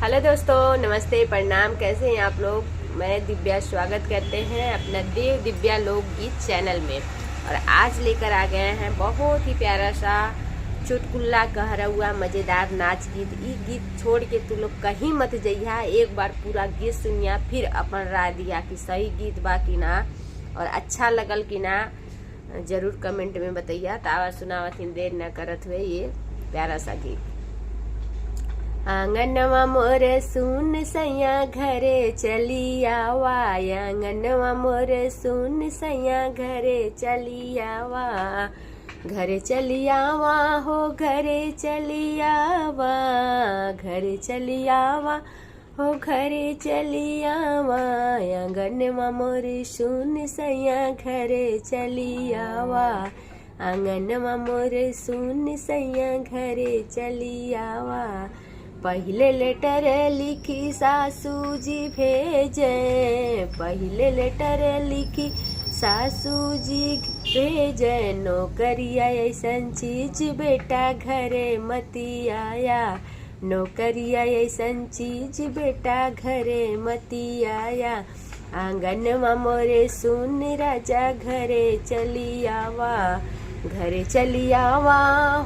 Hello दोस्तों, नमस्ते, प्रणाम। कैसे हैं आप लोग? मैं दिव्या स्वागत करते हैं अपना देव दिव्या लोकगीत चैनल में। और आज लेकर आ गए हैं बहुत ही प्यारा सा चुटकुल्ला कहरउआ मज़ेदार नाच गीत। ई गीत छोड़ के तू लोग कहीं मत जइहा। एक बार पूरा गीत सुनिया, फिर अपन राय दिया कि सही गीत बा कि ना और अच्छा लगल कि ना। जरूर कमेंट में बताइया। तावा सुनावत देर न करत हुए ये प्यारा सा गीत। आंगनवा मोर सुन सैया घरे चली आवा, आंगनवा मोर सुन सैया घरे चली आवा, घरे चली आवा हो घरे चली आवा, घरे चली आवा हो घरे चली आवा, आंगनवा मोर सुन सैया घरे चली आवा, आंगनवा मोर सुन सैया घरे चली आवा। पहले लेटर लिखी सासू जी भेजे, पहले लेटर लिखी सासू जी भेजे, नौकरिया ऐसन चीज बेटा घरे मती आया, नौकरिया ऐसन चीज बेटा घरे मती आया, आंगनवा मोरे सुन राजा घरे चली आवा, घरे चली आवा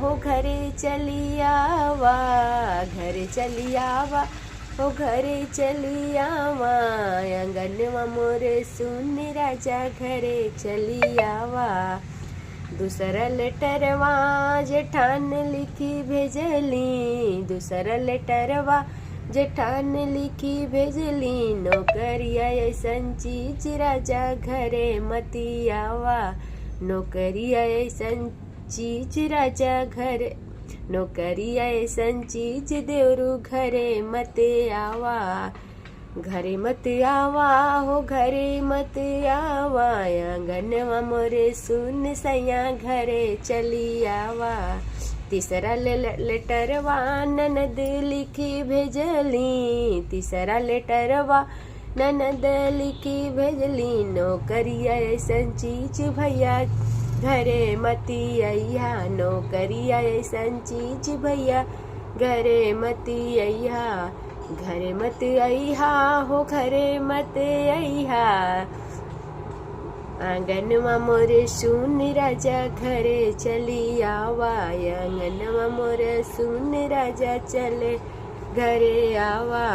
हो घरे चली आवा, घरे चली आवा हो घरे चली आवा, आंगनवा मोरे सुन राजा घरे चली आवा। दूसरा लेटरवा जेठान लिखी भेजली, दूसरा लेटरवा जेठान लिखी भेजली, नौकरिया ऐसन चीज राजा घरे मती आवा, नौकरिया ऐसन चीज राजा घर, नौकरिया ऐसन चीज देवरू घरे मत आवा, घरे मत आवा हो घरे मत आवा, आंगनवा मोरे सुन सैया घरे चली आवा। तीसरा लेटरवा ननद लिखी भेजली, तीसरा लेटरवा ननद लिखी भेजली, नौकरिया ऐसन चीज भैया घरे मती अइहा, नौकरिया ऐसन चीज भैया घरे मती अइहा, घरे मत अइहा हो घरे मत अइहा, आंगनवा मोरे सुन राजा घरे चली आवा, आंगनवा मोरे सुन राजा चले घरे आवा।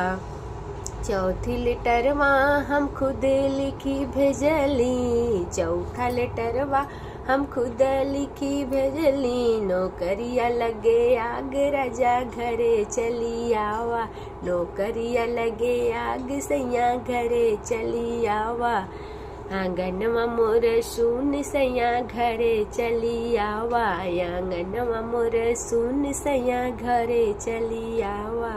चौथी लेटरवा हम खुद लिखी भेजली, चौथा लेटरवा हम खुद लिखी भेजली, नौकरिया लगे आग राजा घरे चली आवा, नौकरिया लगे आग सैया घरे चली आवा, आंगनवा मोर सुन सैया घरे चली आवा, आंगनवा मोर सुन सैया घरे चली आवा।